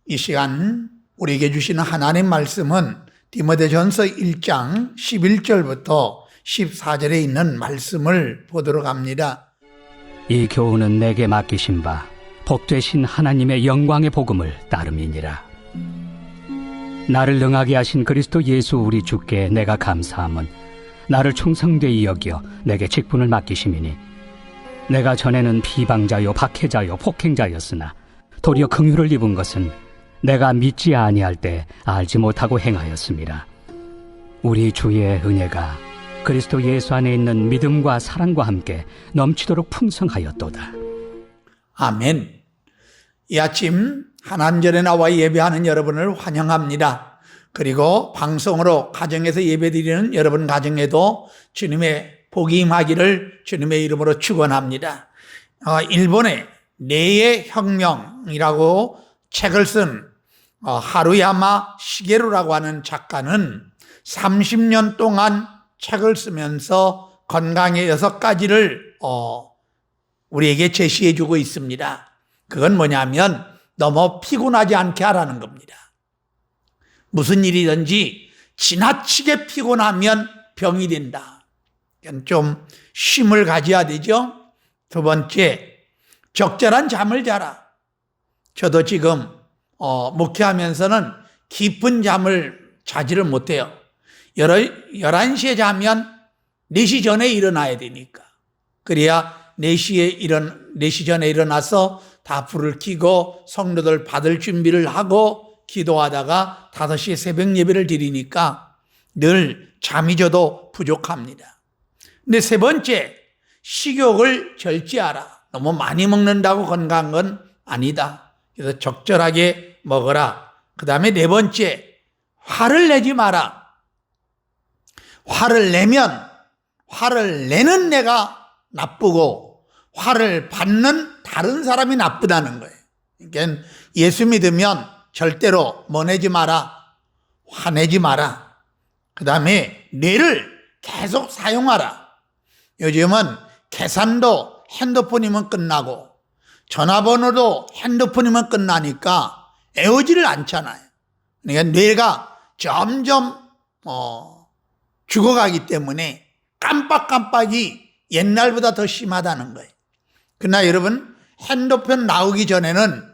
이 시간 우리에게 주시는 하나님 말씀은 디모데전서 1장 11절부터 14절에 있는 말씀을 보도록 합니다. 이 교훈은 내게 맡기신 바 복되신 하나님의 영광의 복음을 따름이니라. 나를 능하게 하신 그리스도 예수 우리 주께 내가 감사함은 나를 충성되이 여겨 내게 직분을 맡기심이니, 내가 전에는 비방자요 박해자요 폭행자였으나 도리어 긍휼을 입은 것은 내가 믿지 아니할 때 알지 못하고 행하였습니다. 우리 주의 은혜가 그리스도 예수 안에 있는 믿음과 사랑과 함께 넘치도록 풍성하였도다. 아멘. 이 아침 하나님전에 나와 예배하는 여러분을 환영합니다. 그리고 방송으로 가정에서 예배드리는 여러분 가정에도 주님의 복이 임하기를 주님의 이름으로 축원합니다. 일본의 내의 혁명이라고 책을 쓴 하루야마 시게루라고 하는 작가는 30년 동안 책을 쓰면서 건강의 6가지를 우리에게 제시해 주고 있습니다. 그건 뭐냐면 너무 피곤하지 않게 하라는 겁니다. 무슨 일이든지 지나치게 피곤하면 병이 된다. 좀 쉼을 가져야 되죠. 두 번째, 적절한 잠을 자라. 저도 지금 목회하면서는 깊은 잠을 자지를 못해요. 11시에 자면 4시 전에 일어나야 되니까. 그래야 4시 전에 일어나서 다 불을 켜고 성도들 받을 준비를 하고 기도하다가 5시에 새벽 예배를 드리니까 늘 잠이 저도 부족합니다. 근데 세 번째, 식욕을 절제하라. 너무 많이 먹는다고 건강한 건 아니다. 그래서 적절하게 먹어라. 그 다음에 네 번째, 화를 내지 마라. 화를 내면 화를 내는 내가 나쁘고 화를 받는 다른 사람이 나쁘다는 거예요. 그러니까 예수 믿으면 절대로 뭐 내지 마라. 화내지 마라. 그 다음에 뇌를 계속 사용하라. 요즘은 계산도 핸드폰이면 끝나고 전화번호도 핸드폰이면 끝나니까 애우지를 않잖아요. 그러니까 뇌가 점점 죽어가기 때문에 깜빡깜빡이 옛날보다 더 심하다는 거예요. 그러나 여러분, 핸드폰 나오기 전에는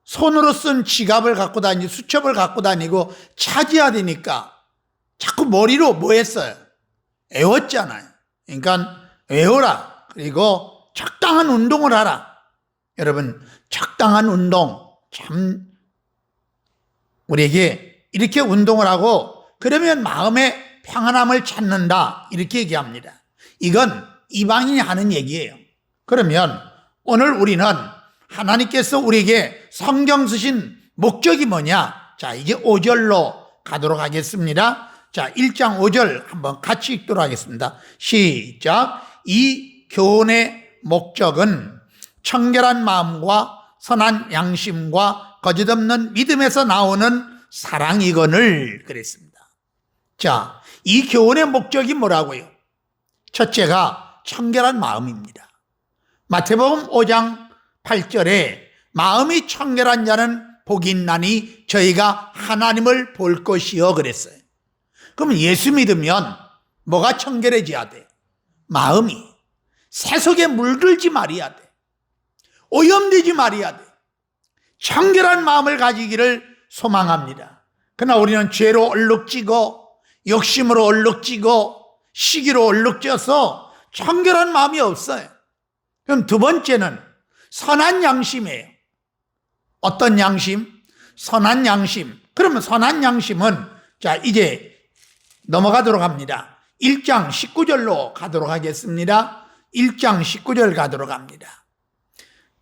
손으로 쓴 지갑을 갖고 다니고 수첩을 갖고 다니고 찾아야 되니까 자꾸 머리로 뭐 했어요? 외웠잖아요. 그러니까 외워라. 그리고 적당한 운동을 하라. 여러분, 적당한 운동 참 우리에게 이렇게 운동을 하고 그러면 마음의 평안함을 찾는다, 이렇게 얘기합니다. 이건 이방인이 하는 얘기예요. 그러면 오늘 우리는 하나님께서 우리에게 성경 쓰신 목적이 뭐냐? 자, 이제 5절로 가도록 하겠습니다. 자, 1장 5절 한번 같이 읽도록 하겠습니다. 시작. 이 교훈의 목적은 청결한 마음과 선한 양심과 거짓없는 믿음에서 나오는 사랑이거늘 그랬습니다. 자, 이 교훈의 목적이 뭐라고요? 첫째가 청결한 마음입니다. 마태복음 5장 8절에 마음이 청결한 자는 복이 있나니 저희가 하나님을 볼 것이요 그랬어요. 그럼 예수 믿으면 뭐가 청결해져야 돼? 마음이. 세속에 물들지 말아야 돼. 오염되지 말아야 돼. 청결한 마음을 가지기를 소망합니다. 그러나 우리는 죄로 얼룩지고 욕심으로 얼룩지고 시기로 얼룩져서 청결한 마음이 없어요. 그럼 두 번째는 선한 양심이에요. 어떤 양심? 선한 양심. 그러면 선한 양심은 자, 이제 넘어가도록 합니다. 1장 19절로 가도록 하겠습니다. 1장 19절 가도록 합니다.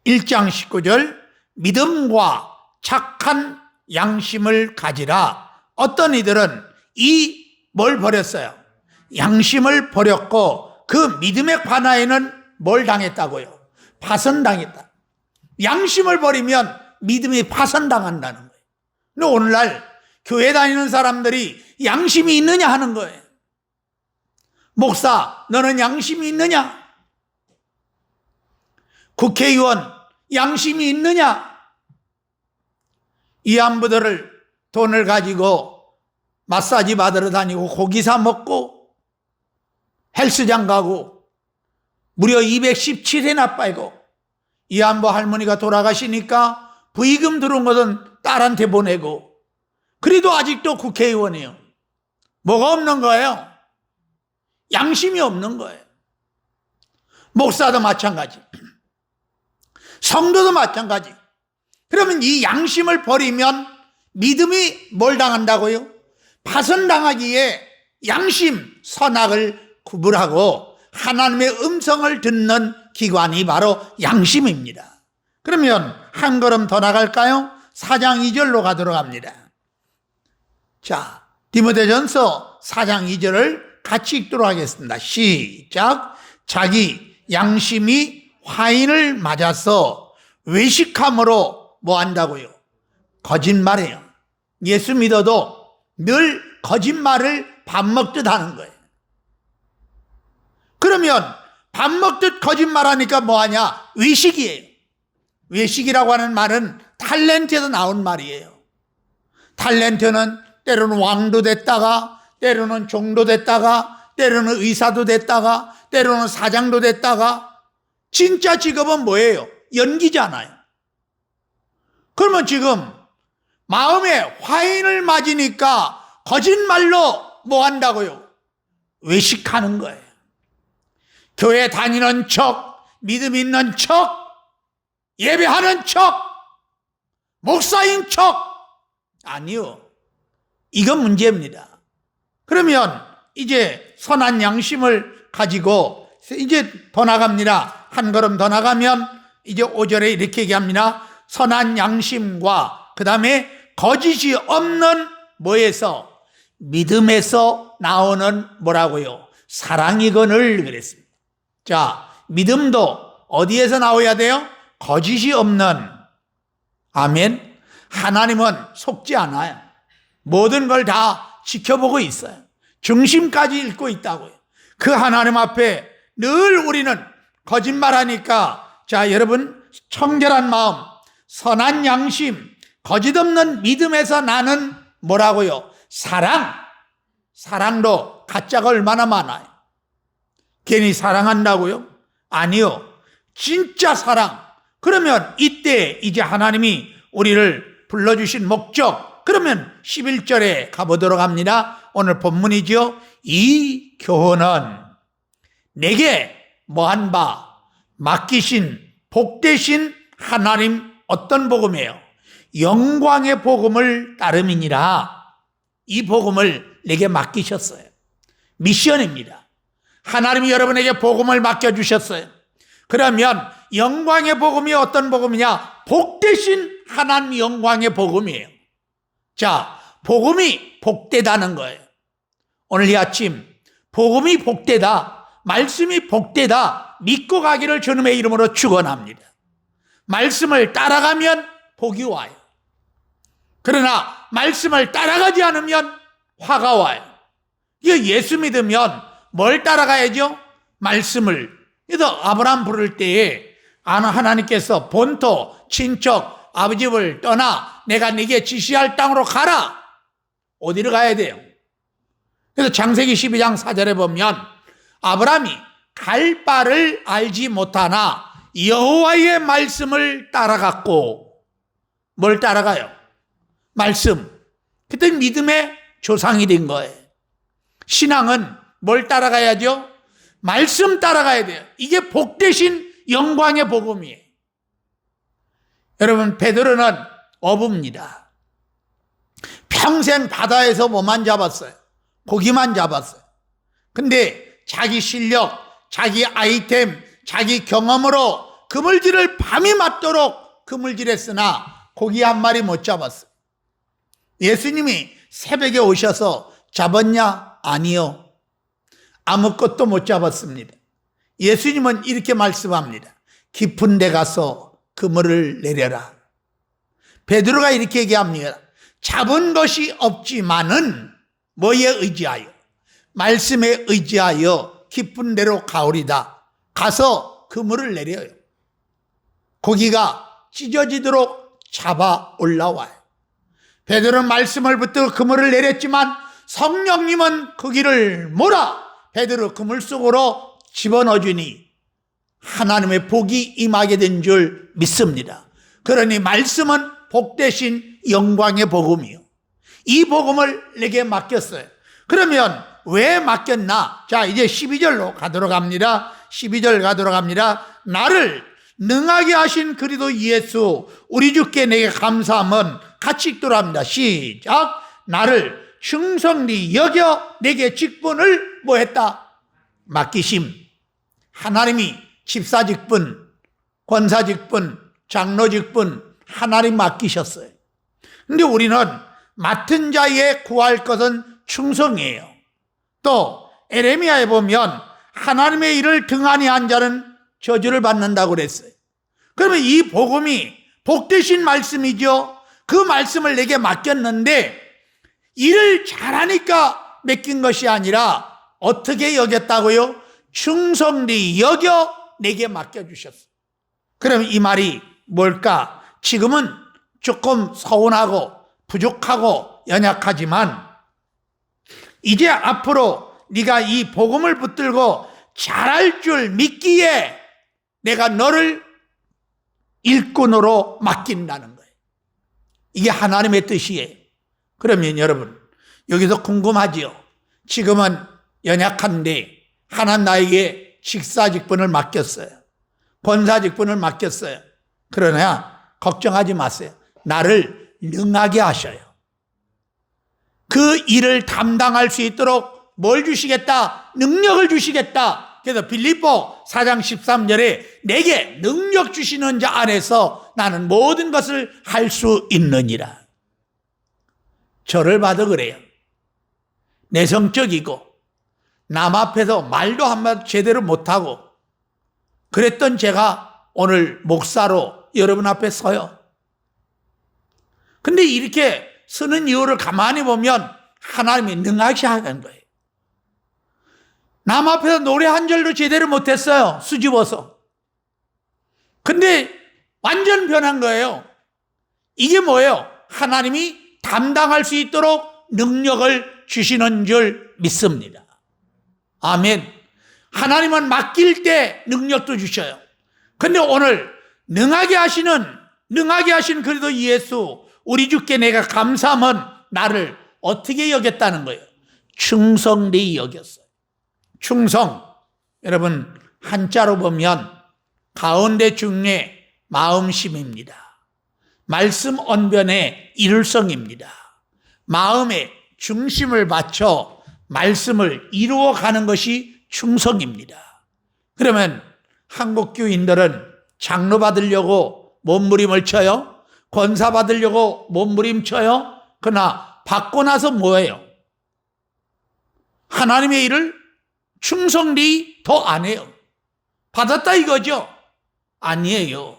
1장 19절, 믿음과 착한 양심을 가지라. 어떤 이들은 뭘 버렸어요? 양심을 버렸고 그 믿음의 관하에는 뭘 당했다고요? 파선당했다. 양심을 버리면 믿음이 파선당한다는 거예요. 근데 오늘날 교회 다니는 사람들이 양심이 있느냐 하는 거예요. 목사, 너는 양심이 있느냐? 국회의원, 양심이 있느냐? 이안부들을 돈을 가지고 마사지 받으러 다니고 고기 사 먹고 헬스장 가고 무려 217회나 빨고 이안부 할머니가 돌아가시니까 부의금 들어온 것은 딸한테 보내고 그래도 아직도 국회의원이에요. 뭐가 없는 거예요? 양심이 없는 거예요. 목사도 마찬가지, 성도도 마찬가지. 그러면 이 양심을 버리면 믿음이 뭘 당한다고요? 파손당하기에 양심, 선악을 구분하고 하나님의 음성을 듣는 기관이 바로 양심입니다. 그러면 한 걸음 더 나갈까요? 4장 2절로 가도록 합니다. 자, 디모데전서 4장 2절을 같이 읽도록 하겠습니다. 시작. 자기 양심이 화인을 맞아서 외식함으로 뭐 한다고요? 거짓말해요. 예수 믿어도 늘 거짓말을 밥 먹듯 하는 거예요. 그러면 밥 먹듯 거짓말하니까 뭐하냐? 외식이에요. 외식이라고 하는 말은 탤런트에서 나온 말이에요. 탤런트는 때로는 왕도 됐다가, 때로는 종도 됐다가, 때로는 의사도 됐다가, 때로는 사장도 됐다가, 진짜 직업은 뭐예요? 연기잖아요. 그러면 지금 마음에 화인을 맞으니까 거짓말로 뭐 한다고요? 외식하는 거예요. 교회 다니는 척, 믿음 있는 척, 예배하는 척, 목사인 척. 아니요. 이건 문제입니다. 그러면 이제 선한 양심을 가지고 이제 더 나갑니다. 한 걸음 더 나가면 이제 5절에 이렇게 얘기합니다. 선한 양심과 그 다음에 거짓이 없는 뭐에서? 믿음에서 나오는 뭐라고요? 사랑이거늘 그랬습니다. 자, 믿음도 어디에서 나와야 돼요? 거짓이 없는. 아멘. 하나님은 속지 않아요. 모든 걸 다 지켜보고 있어요. 중심까지 읽고 있다고요. 그 하나님 앞에 늘 우리는 거짓말하니까, 자, 여러분, 청결한 마음, 선한 양심, 거짓 없는 믿음에서 나는 뭐라고요? 사랑. 사랑도 가짜가 얼마나 많아요. 괜히 사랑한다고요? 아니요. 진짜 사랑. 그러면 이때 이제 하나님이 우리를 불러주신 목적, 그러면 11절에 가보도록 합니다. 오늘 본문이죠. 이 교훈은 내게 뭐한 바 맡기신 복되신 하나님 어떤 복음이에요? 영광의 복음을 따름이니라. 이 복음을 내게 맡기셨어요. 미션입니다. 하나님이 여러분에게 복음을 맡겨주셨어요. 그러면 영광의 복음이 어떤 복음이냐? 복되신 하나님 영광의 복음이에요. 자, 복음이 복되다는 거예요. 오늘 이 아침 복음이 복되다, 말씀이 복되다 믿고 가기를 주님의 이름으로 축원합니다. 말씀을 따라가면 복이 와요. 그러나 말씀을 따라가지 않으면 화가 와요. 이거 예수 믿으면 뭘 따라가야죠? 말씀을. 그래서 아브라함 부를 때에 하나님께서 본토, 친척, 아버지를 떠나 내가 네게 지시할 땅으로 가라. 어디로 가야 돼요? 그래서 창세기 12장 4절에 보면 아브라함이 갈 바를 알지 못하나 여호와의 말씀을 따라갔고, 뭘 따라가요? 말씀. 그때 믿음의 조상이 된 거예요. 신앙은 뭘 따라가야죠? 말씀 따라가야 돼요. 이게 복되신 영광의 복음이에요. 여러분, 베드로는 어부입니다. 평생 바다에서 뭐만 잡았어요? 고기만 잡았어요. 근데 자기 실력, 자기 아이템, 자기 경험으로 그물질을 밤이 맞도록 그물질했으나 고기 한 마리 못 잡았어요. 예수님이 새벽에 오셔서 잡았냐? 아니요. 아무것도 못 잡았습니다. 예수님은 이렇게 말씀합니다. 깊은 데 가서 그물을 내려라. 베드로가 이렇게 얘기합니다. 잡은 것이 없지만은 뭐에 의지하여? 말씀에 의지하여 깊은 데로 가오리다. 가서 그물을 내려요. 고기가 찢어지도록 잡아 올라와요. 베드로는 말씀을 붙들고 그물을 내렸지만 성령님은 그 길을 몰아 베드로 그물 속으로 집어넣어주니 하나님의 복이 임하게 된 줄 믿습니다. 그러니 말씀은 복되신 영광의 복음이요, 이 복음을 내게 맡겼어요. 그러면 왜 맡겼나? 자, 이제 12절로 가도록 합니다. 12절 가도록 합니다. 나를 능하게 하신 그리스도 예수 우리 주께 내게 감사함은 같이 읽도록 합니다. 시작. 나를 충성히 여겨 내게 직분을 뭐 했다? 맡기심. 하나님이 집사 직분, 권사 직분, 장로 직분 하나님 맡기셨어요. 근데 우리는 맡은 자에게 구할 것은 충성이에요. 또 에레미야에 보면 하나님의 일을 등한히 한 자는 저주를 받는다고 그랬어요. 그러면 이 복음이 복되신 말씀이죠. 그 말씀을 내게 맡겼는데 일을 잘하니까 맡긴 것이 아니라 어떻게 여겼다고요? 충성히 여겨 내게 맡겨주셨어요. 그럼 이 말이 뭘까? 지금은 조금 서운하고 부족하고 연약하지만 이제 앞으로 네가 이 복음을 붙들고 잘할 줄 믿기에 내가 너를 일꾼으로 맡긴다는 거예요. 이게 하나님의 뜻이에요. 그러면 여러분 여기서 궁금하지요? 지금은 연약한데 하나님 나에게 직사 직분을 맡겼어요. 권사 직분을 맡겼어요. 그러나 걱정하지 마세요. 나를 능하게 하셔요. 그 일을 담당할 수 있도록 뭘 주시겠다? 능력을 주시겠다. 그래서 빌립보 4장 13절에 내게 능력 주시는 자 안에서 나는 모든 것을 할 수 있느니라. 저를 봐도 그래요. 내성적이고 남 앞에서 말도 한마디 제대로 못하고 그랬던 제가 오늘 목사로 여러분 앞에 서요. 근데 이렇게 서는 이유를 가만히 보면 하나님이 능하게 하는 거예요. 남 앞에서 노래 한 절도 제대로 못했어요. 수줍어서. 근데 완전 변한 거예요. 이게 뭐예요? 하나님이 담당할 수 있도록 능력을 주시는 줄 믿습니다. 아멘. 하나님은 맡길 때 능력도 주셔요. 근데 오늘 능하게 하신 그리스도 예수 우리 주께 내가 감사함은 나를 어떻게 여겼다는 거예요? 충성히 여겼어요. 충성, 여러분 한자로 보면 가운데 중에 마음심입니다. 말씀 언변의 일성입니다. 마음의 중심을 맞춰 말씀을 이루어가는 것이 충성입니다. 그러면 한국 교인들은 장로 받으려고 몸부림을 쳐요? 권사 받으려고 몸부림 쳐요? 그러나 받고 나서 뭐예요? 하나님의 일을 충성히 더 안 해요. 받았다 이거죠? 아니에요.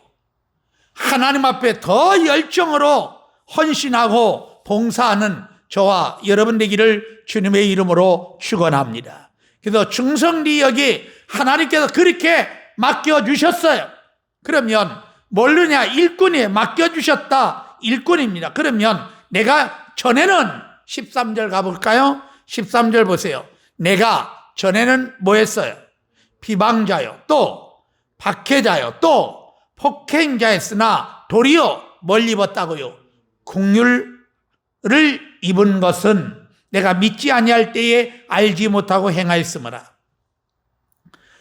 하나님 앞에 더 열정으로 헌신하고 봉사하는 저와 여러분 되기를 주님의 이름으로 축원합니다. 그래서 충성히 여기 하나님께서 그렇게 맡겨주셨어요. 그러면 뭘느냐? 일꾼이 맡겨주셨다. 일꾼입니다. 그러면 내가 전에는 13절 가볼까요? 13절 보세요. 내가 전에는 뭐 했어요? 비방자요, 또 박해자요, 또 폭행자였으나 도리어 뭘 입었다고요? 긍휼을 입은 것은 내가 믿지 아니할 때에 알지 못하고 행하였으므라.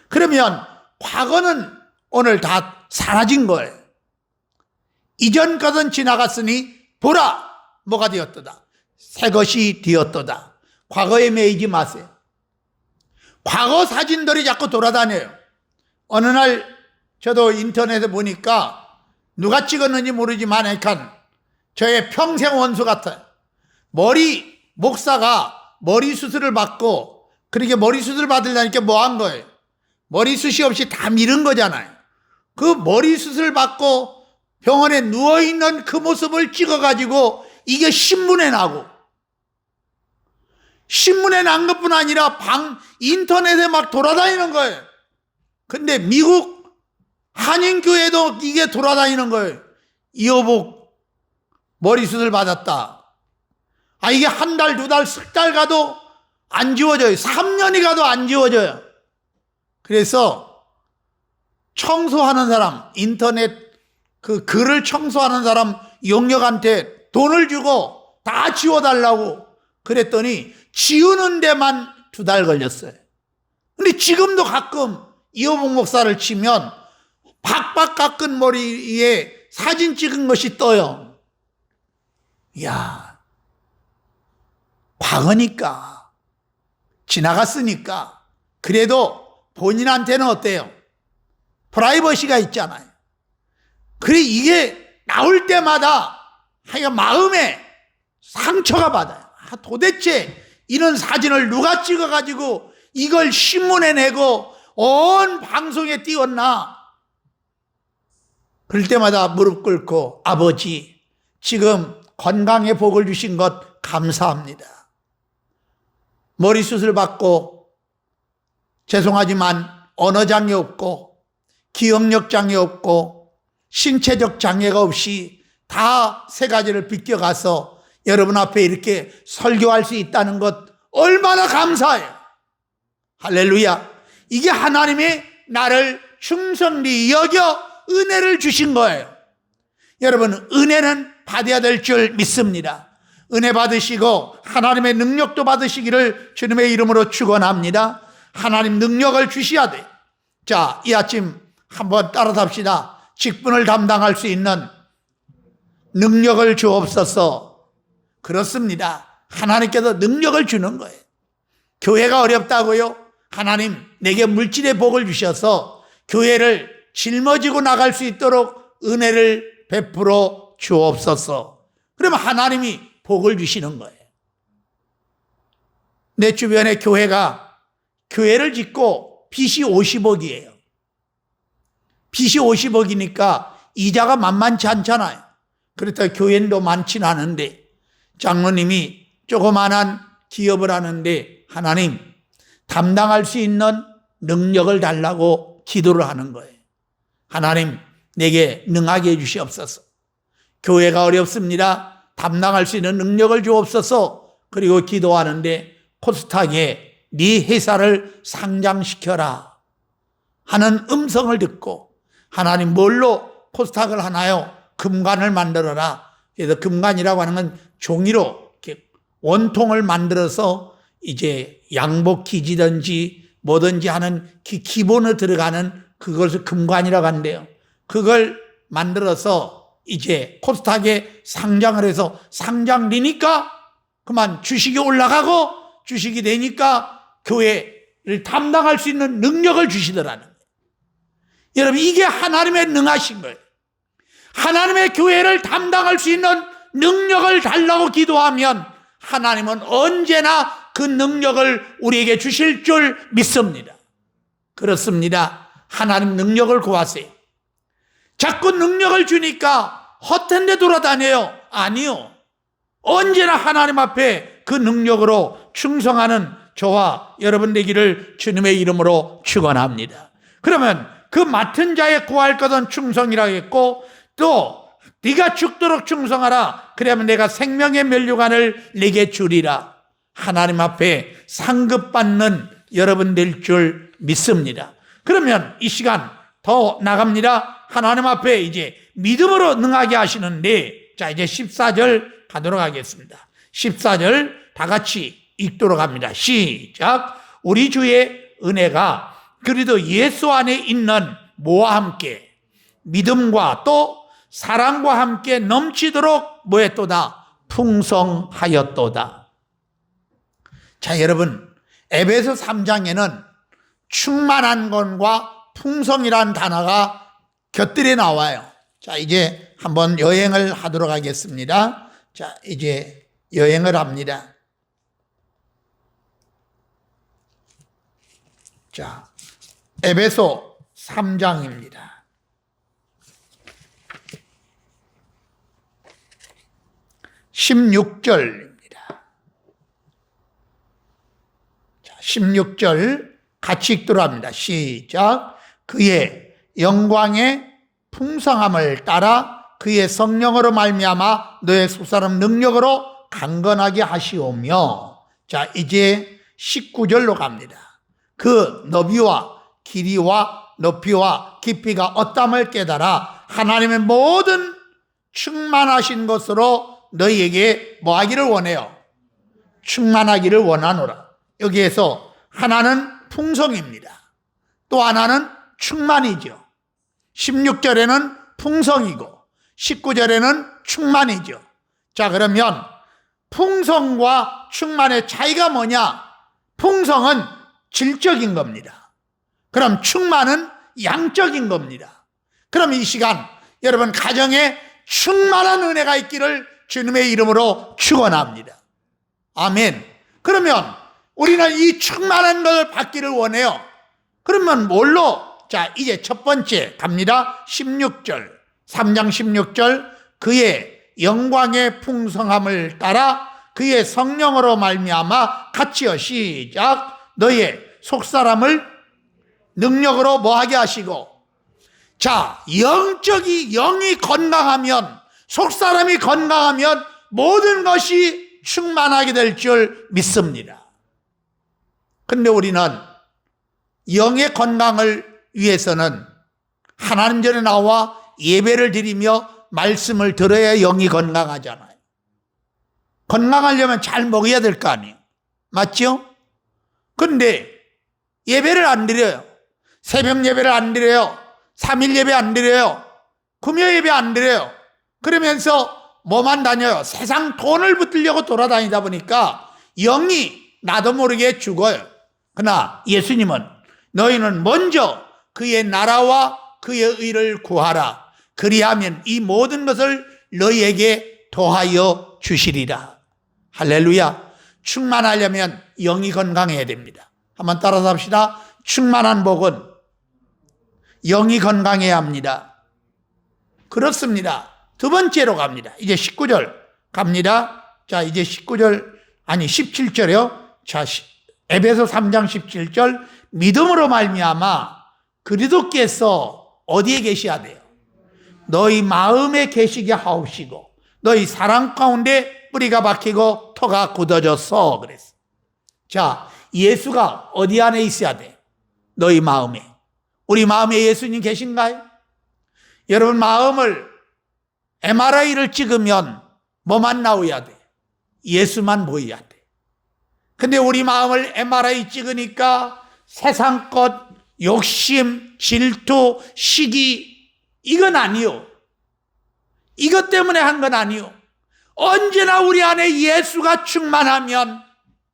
그러면 과거는 오늘 다 사라진 거예요. 이전 것은 지나갔으니 보라 뭐가 되었도다? 새 것이 되었도다. 과거에 매이지 마세요. 과거 사진들이 자꾸 돌아다녀요. 어느 날 저도 인터넷에 보니까 누가 찍었는지 모르지만 약간 저의 평생 원수 같아요. 목사가 머리 수술을 받고 그렇게 머리 수술 받으려니까 뭐 한 거예요? 머리숱이 없이 다 밀은 거잖아요. 그 머리 수술 받고 병원에 누워있는 그 모습을 찍어가지고 이게 신문에 나고, 신문에 난 것뿐 아니라 인터넷에 막 돌아다니는 거예요. 근데 미국 한인교회도 이게 돌아다니는 거예요. 이호복 머리 수술 받았다. 이게 한 달, 두 달, 석 달 가도 안 지워져요. 3년이 가도 안 지워져요. 그래서 청소하는 사람, 인터넷 그 글을 청소하는 사람 용역한테 돈을 주고 다 지워달라고 그랬더니 지우는 데만 2달 걸렸어요. 근데 지금도 가끔 이호봉 목사를 치면 박박 깎은 머리에 사진 찍은 것이 떠요. 이야, 과거니까, 지나갔으니까. 그래도 본인한테는 어때요? 프라이버시가 있잖아요. 그래, 이게 나올 때마다 하여간 마음에 상처가 받아요. 도대체 이런 사진을 누가 찍어가지고 이걸 신문에 내고 온 방송에 띄웠나? 그럴 때마다 무릎 꿇고, 아버지, 지금 건강에 복을 주신 것 감사합니다. 머리 수술 받고 죄송하지만 언어장애 없고 기억력 장애 없고 신체적 장애가 없이 다 3가지를 비껴가서 여러분 앞에 이렇게 설교할 수 있다는 것 얼마나 감사해요. 할렐루야. 이게 하나님이 나를 충성히 여겨 은혜를 주신 거예요. 여러분, 은혜는 받아야 될 줄 믿습니다. 은혜 받으시고 하나님의 능력도 받으시기를 주님의 이름으로 축원합니다. 하나님 능력을 주셔야 돼. 자, 이 아침 한번 따라삽시다. 직분을 담당할 수 있는 능력을 주옵소서. 그렇습니다. 하나님께서 능력을 주는 거예요. 교회가 어렵다고요? 하나님 내게 물질의 복을 주셔서 교회를 짊어지고 나갈 수 있도록 은혜를 베풀어 주옵소서. 그러면 하나님이 복을 주시는 거예요. 내 주변에 교회를 짓고 빚이 50억이에요. 빚이 50억이니까 이자가 만만치 않잖아요. 그렇다고 교회도 많지는 않은데 장로님이 조그만한 기업을 하는데 하나님 담당할 수 있는 능력을 달라고 기도를 하는 거예요. 하나님 내게 능하게 해주시옵소서. 교회가 어렵습니다. 담당할 수 있는 능력을 주옵소서. 그리고 기도하는데 코스닥에 네 회사를 상장시켜라 하는 음성을 듣고 하나님 뭘로 코스닥을 하나요? 금관을 만들어라. 그래서 금관이라고 하는 건 종이로 이렇게 원통을 만들어서 이제 양복 기지든지 뭐든지 하는 기본으로 들어가는 그것을 금관이라고 한대요. 그걸 만들어서 이제 코스닥에 상장을 해서 상장되니까 그만 주식이 올라가고 주식이 되니까 교회를 담당할 수 있는 능력을 주시더라는 거예요. 여러분, 이게 하나님의 능하신 거예요. 하나님의 교회를 담당할 수 있는 능력을 달라고 기도하면 하나님은 언제나 그 능력을 우리에게 주실 줄 믿습니다. 그렇습니다. 하나님 능력을 구하세요. 자꾸 능력을 주니까 헛된 데 돌아다녀요. 아니요. 언제나 하나님 앞에 그 능력으로 충성하는 저와 여러분 되기를 주님의 이름으로 축원합니다. 그러면 그 맡은 자에 구할 것은 충성이라고 했고 또 네가 죽도록 충성하라. 그러면 내가 생명의 면류관을 내게 주리라. 하나님 앞에 상급받는 여러분 될 줄 믿습니다. 그러면 이 시간 더 나갑니다. 하나님 앞에 이제 믿음으로 능하게 하시는데, 자, 이제 14절 가도록 하겠습니다. 14절 다 같이 읽도록 합니다. 시작. 우리 주의 은혜가 그리도 예수 안에 있는 뭐와 함께 믿음과 또 사랑과 함께 넘치도록 뭐했도다? 풍성하였도다. 자, 여러분, 에베소 3장에는 충만한 것과 풍성이라는 단어가 곁들여 나와요. 자, 이제 한번 여행을 하도록 하겠습니다. 자, 이제 여행을 합니다. 자, 에베소 3장입니다. 16절입니다. 자, 16절 같이 읽도록 합니다. 시작. 그의 영광의 풍성함을 따라 그의 성령으로 말미암아 너의 속사람 능력으로 강건하게 하시오며. 자, 이제 19절로 갑니다. 그 너비와 길이와 높이와 깊이가 어떠함을 깨달아 하나님의 모든 충만하신 것으로 너희에게 뭐 하기를 원해요? 충만하기를 원하노라. 여기에서 하나는 풍성입니다. 또 하나는 충만이죠. 16절에는 풍성이고 19절에는 충만이죠. 자, 그러면 풍성과 충만의 차이가 뭐냐? 풍성은 질적인 겁니다. 그럼 충만은 양적인 겁니다. 그럼 이 시간 여러분 가정에 충만한 은혜가 있기를 주님의 이름으로 축원합니다. 아멘. 그러면 우리는 이 충만한 걸 받기를 원해요. 그러면 뭘로? 자, 이제 첫 번째 갑니다. 16절, 3장 16절. 그의 영광의 풍성함을 따라 그의 성령으로 말미암아 같이여. 시작. 너의 속사람을 능력으로 뭐하게 하시고. 자, 영이 건강하면, 속사람이 건강하면 모든 것이 충만하게 될 줄 믿습니다. 근데 우리는 영의 건강을 위해서는 하나님 전에 나와 예배를 드리며 말씀을 들어야 영이 건강하잖아요. 건강하려면 잘 먹어야 될 거 아니에요. 맞죠? 근데 예배를 안 드려요. 새벽 예배를 안 드려요. 3일 예배 안 드려요. 금요 예배 안 드려요. 그러면서 뭐만 다녀요? 세상 돈을 붙들려고 돌아다니다 보니까 영이 나도 모르게 죽어요. 그러나 예수님은 너희는 먼저 그의 나라와 그의 의를 구하라. 그리하면 이 모든 것을 너희에게 더하여 주시리라. 할렐루야. 충만하려면 영이 건강해야 됩니다. 한번 따라서 합시다. 충만한 복은 영이 건강해야 합니다. 그렇습니다. 두 번째로 갑니다. 이제 19절 갑니다. 자, 이제 17절이요. 자, 에베소 3장 17절. 믿음으로 말미암아 그리스도께서 어디에 계셔야 돼요? 너희 마음에 계시게 하옵시고 너희 사랑 가운데 뿌리가 박히고 터가 굳어졌어. 그랬어. 자, 예수가 어디 안에 있어야 돼요? 너희 마음에. 우리 마음에 예수님 계신가요? 여러분 마음을 MRI를 찍으면 뭐만 나와야 돼? 예수만 보여야 돼. 근데 우리 마음을 MRI 찍으니까 세상 것, 욕심, 질투, 시기, 이건 아니요. 이것 때문에 한 건 아니요. 언제나 우리 안에 예수가 충만하면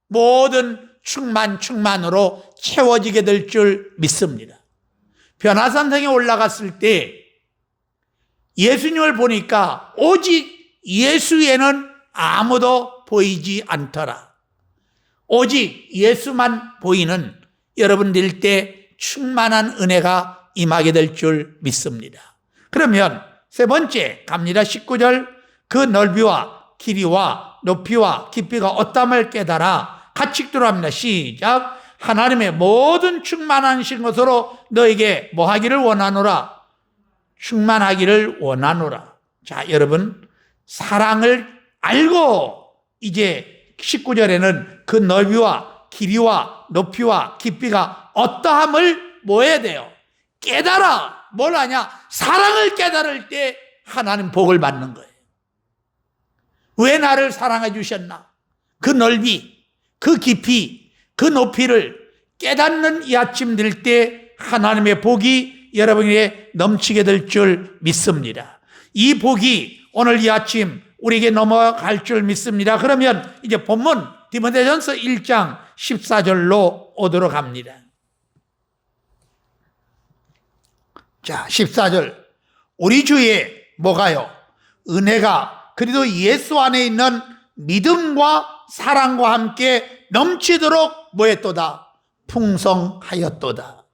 모든 충만으로 채워지게 될 줄 믿습니다. 변화산성에 올라갔을 때 예수님을 보니까 오직 예수에는 아무도 보이지 않더라. 오직 예수만 보이는 여러분들 때 충만한 은혜가 임하게 될 줄 믿습니다. 그러면 세 번째 갑니다. 19절. 그 넓이와 길이와 높이와 깊이가 어떠함을 깨달아 같이 들어갑니다. 시작. 하나님의 모든 충만하신 것으로 너에게 뭐 하기를 원하노라? 충만하기를 원하노라. 자, 여러분 사랑을 알고 이제 19절에는 그 넓이와 길이와 높이와 깊이가 어떠함을 뭐 해야 돼요? 깨달아. 뭘 하냐? 사랑을 깨달을 때 하나님 복을 받는 거예요. 왜 나를 사랑해 주셨나? 그 넓이, 그 깊이, 그 높이를 깨닫는 이 아침 될 때 하나님의 복이 여러분에게 넘치게 될 줄 믿습니다. 이 복이 오늘 이 아침 우리에게 넘어갈 줄 믿습니다. 그러면 이제 본문 디모데전서 1장 14절로 오도록 합니다. 자, 14절. 우리 주에 뭐가요? 은혜가 그리도 예수 안에 있는 믿음과 사랑과 함께 넘치도록 뭐했도다? 풍성하였도다.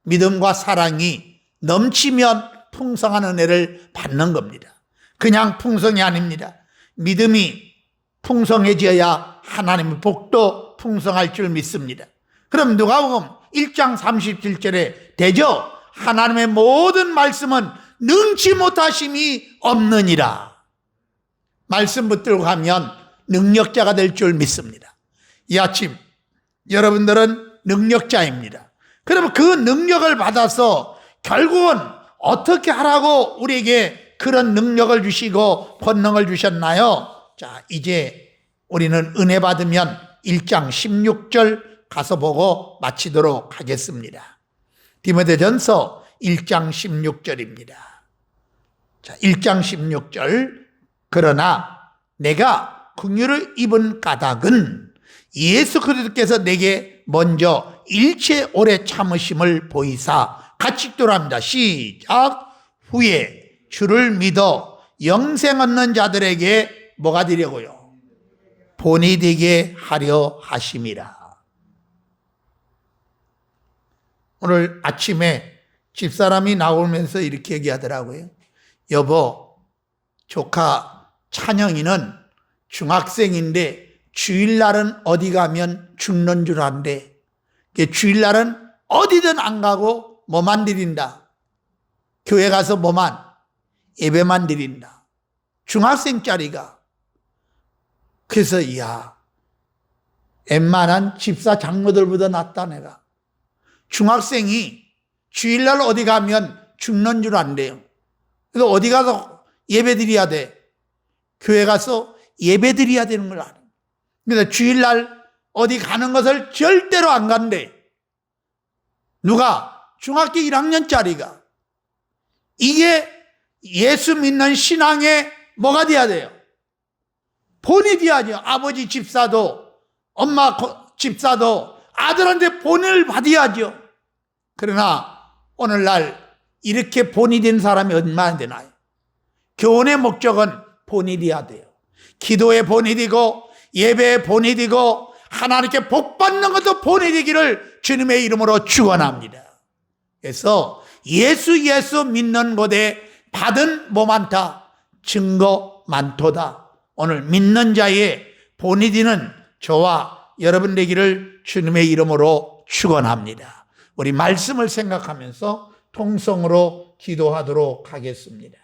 믿음과 사랑이 넘치면 풍성한 은혜를 받는 겁니다. 그냥 풍성이 아닙니다. 믿음이 풍성해져야 하나님의 복도 풍성할 줄 믿습니다. 그럼 누가복음 1장 37절에 되죠? 하나님의 모든 말씀은 능치 못하심이 없느니라. 말씀 붙들고 가면 능력자가 될 줄 믿습니다. 이 아침 여러분들은 능력자입니다. 그러면 그 능력을 받아서 결국은 어떻게 하라고 우리에게 그런 능력을 주시고 권능을 주셨나요? 자, 이제 우리는 은혜 받으면 1장 16절 가서 보고 마치도록 하겠습니다. 디모데전서 1장 16절입니다. 자, 1장 16절. 그러나 내가 긍휼을 입은 까닭은 예수 그리스도께서 내게 먼저 일체 오래 참으심을 보이사 같이 읽도록 합니다. 시작. 후에 주를 믿어 영생 얻는 자들에게 뭐가 되려고요? 본이 되게 하려 하심이라. 오늘 아침에 집사람이 나오면서 이렇게 얘기하더라고요. 여보, 조카 찬영이는 중학생인데 주일날은 어디 가면 죽는 줄 안대. 주일날은 어디든 안 가고 뭐만 드린다. 교회 가서 뭐만? 예배만 드린다. 중학생짜리가. 그래서 이야, 웬만한 집사 장로들보다 낫다 내가. 중학생이 주일날 어디 가면 죽는 줄 안대요. 그래서 어디 가서 예배 드려야 돼? 교회 가서 예배 드려야 되는 걸 알아요. 그래서 주일날 어디 가는 것을 절대로 안 간대. 누가? 중학교 1학년짜리가. 이게 예수 믿는 신앙에 뭐가 돼야 돼요? 본이 돼야죠. 아버지 집사도 엄마 집사도 아들한테 본을 받아야죠. 그러나 오늘날 이렇게 본이 된 사람이 얼마나 되나요? 교훈의 목적은 본이 돼야 돼요. 기도의 본이 되고 예배의 본이 되고 하나님께 복 받는 것도 본이 되기를 주님의 이름으로 축원합니다. 그래서 예수 믿는 곳에 받은 뭐 많다? 증거 많도다. 오늘 믿는 자의 본이 되는 저와 여러분 되기를 주님의 이름으로 축원합니다. 우리 말씀을 생각하면서 통성으로 기도하도록 하겠습니다.